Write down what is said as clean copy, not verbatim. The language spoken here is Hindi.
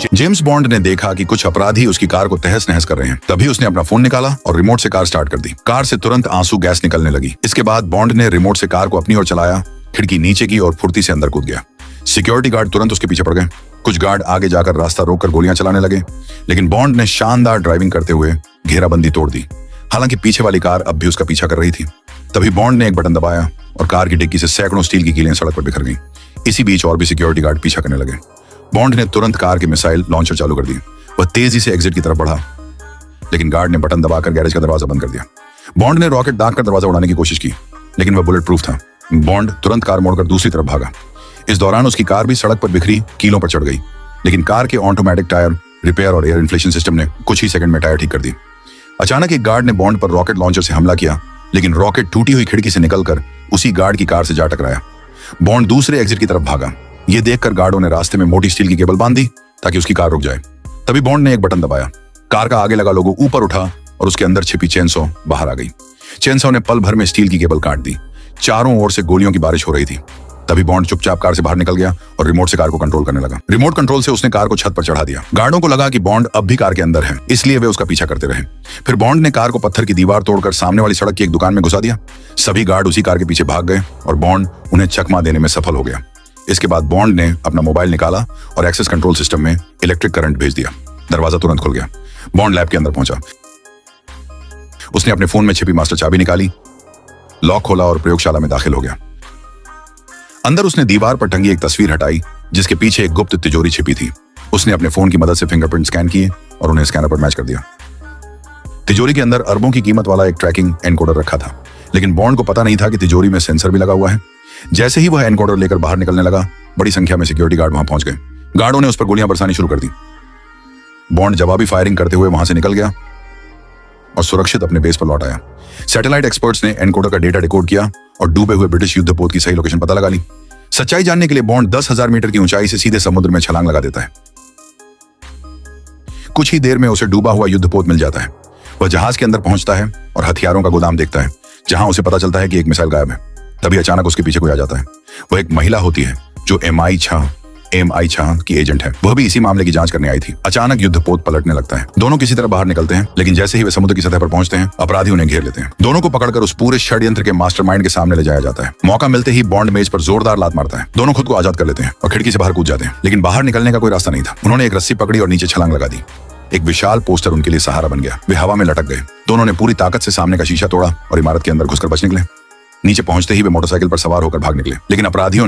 जेम्स बॉन्ड ने देखा कि कुछ अपराधी उसकी कार को तहस नहस कर रहे हैं। तभी उसने अपना फोन निकाला और रिमोट से कार स्टार्ट कर दी। कार से तुरंत आंसू गैस निकलने लगी। इसके बाद बॉन्ड ने रिमोट से कार को अपनी ओर चलाया, खिड़की नीचे की और फुर्ती से अंदर कूद गया। सिक्योरिटी गार्ड तुरंत उसके पीछे पड़ गए। कुछ गार्ड आगे जाकर रास्ता रोककर गोलियां चलाने लगे, लेकिन बॉन्ड ने शानदार ड्राइविंग करते हुए घेराबंदी तोड़ दी। हालांकि पीछे वाली कार अब भी उसका पीछा कर रही थी। तभी बॉन्ड ने एक बटन दबाया और कार की डिग्गी से सैकड़ों स्टील की कीलें सड़क पर बिखर गईं। इसी बीच और भी सिक्योरिटी गार्ड पीछा करने लगे। बॉन्ड ने तुरंत कार के मिसाइल लॉन्चर चालू कर दी। वह तेजी से एग्जिट की तरफ बढ़ा, लेकिन गार्ड ने बटन दबाकर गैरेज का दरवाजा बंद कर दिया। बॉन्ड ने रॉकेट दागकर दरवाजा उड़ाने की कोशिश की, लेकिन वह बुलेट प्रूफ था। बॉन्ड तुरंत कार मोड़कर दूसरी तरफ भागा। इस दौरान उसकी कार भी सड़क पर बिखरी कीलों पर चढ़ गई, लेकिन कार के ऑटोमेटिक टायर रिपेयर और एयर इन्फ्लेशन सिस्टम ने कुछ ही सेकंड में टायर ठीक कर दी। अचानक एक गार्ड ने बॉन्ड पर रॉकेट लॉन्चर से हमला किया, लेकिन रॉकेट टूटी हुई खिड़की से निकलकर उसी गार्ड की कार से जा टकराया। बॉन्ड दूसरे एग्जिट की तरफ भागा। ये देखकर गार्डों ने रास्ते में मोटी स्टील की केबल बांध दी ताकि उसकी कार रुक जाए। तभी बॉन्ड ने एक बटन दबाया। कार का आगे लगा लोगो ऊपर उठा और उसके अंदर छिपी चेनसॉ बाहर आ गई। चेनसॉ ने पल भर में स्टील की केबल काट दी। चारों ओर से गोलियों की बारिश हो रही थी। तभी बॉन्ड चुपचाप कार से बाहर निकल गया और रिमोट से कार को कंट्रोल करने लगा। रिमोट कंट्रोल से उसने कार को छत पर चढ़ा दिया। गार्डों को लगा कि बॉन्ड अब भी कार के अंदर है, इसलिए वे उसका पीछा करते रहे। फिर बॉन्ड ने कार को पत्थर की दीवार तोड़कर सामने वाली सड़क की एक दुकान में घुसा दिया। सभी गार्ड उसी कार के पीछे भाग गए और बॉन्ड उन्हें चकमा देने में सफल हो गया। इसके बाद बॉन्ड ने अपना मोबाइल निकाला और एक्सेस कंट्रोल सिस्टम में इलेक्ट्रिक करंट भेज दिया। दरवाजा तुरंत खुल गया। बॉन्ड लैब के अंदर पहुंचा। उसने अपने फोन में छिपी मास्टर चाबी निकाली, लॉक खोला और प्रयोगशाला में दाखिल हो गया। अंदर उसने दीवार पर टंगी एक तस्वीर हटाई, जिसके पीछे एक गुप्त तिजोरी छिपी थी। उसने अपने फोन की मदद से फिंगरप्रिंट स्कैन किए और उन्हें स्कैनर पर मैच कर दिया। तिजोरी के अंदर अरबों की कीमत वाला एक ट्रैकिंग एनकोडर रखा था, लेकिन बॉन्ड को पता नहीं था कि तिजोरी में सेंसर भी लगा हुआ है। जैसे ही वह एनकोडर लेकर बाहर निकलने लगा, बड़ी संख्या में सिक्योरिटी गार्ड वहां पहुंच गए। गार्डों ने उस पर गोलियां बरसानी शुरू कर दी। बॉन्ड जवाबी फायरिंग करते हुए वहां से निकल गया और सुरक्षित अपने बेस पर लौट आया। सैटेलाइट एक्सपर्ट्स ने एनकोडर का डेटा डिकोड किया और डूबे हुए ब्रिटिश युद्धपोत की सही लोकेशन पता लगा ली। सच्चाई जानने के लिए बॉन्ड 10,000 मीटर की ऊंचाई से सीधे समुद्र में छलांग लगा देता है। कुछ ही देर में उसे डूबा हुआ युद्धपोत मिल जाता है। वह जहाज के अंदर पहुंचता है और हथियारों का गोदाम देखता है, जहां उसे पता चलता है कि एक मिसाइल गायब है। तभी अचानक उसके पीछे कोई आ जाता है। वह एक महिला होती है जो MI छह की एजेंट है। वह भी इसी मामले की जांच करने आई थी। अचानक युद्धपोत पलटने लगता है। दोनों किसी तरह बाहर निकलते हैं, लेकिन जैसे ही वे समुद्र की सतह पर पहुंचते हैं, अपराधी उन्हें घेर लेते हैं। दोनों को पकड़कर उस पूरे षड्यंत्र के मास्टरमाइंड के सामने ले जाया जाता है। मौका मिलते ही बॉन्ड मेज पर जोरदार लात मारता है। दोनों खुद को आजाद कर लेते हैं और खिड़की से बाहर कूद जाते हैं, लेकिन बाहर निकलने का कोई रास्ता नहीं था। उन्होंने एक रस्सी पकड़ी और नीचे छलांग लगा दी। एक विशाल पोस्टर उनके लिए सहारा बन गया। वे हवा में लटक गए। दोनों ने पूरी ताकत से सामने का शीशा तोड़ा और इमारत के अंदर घुसकर बच निकले। नीचे पहुंचते ही वे मोटरसाइकिल पर सवार होकर भाग निकले, लेकिन अपराधियों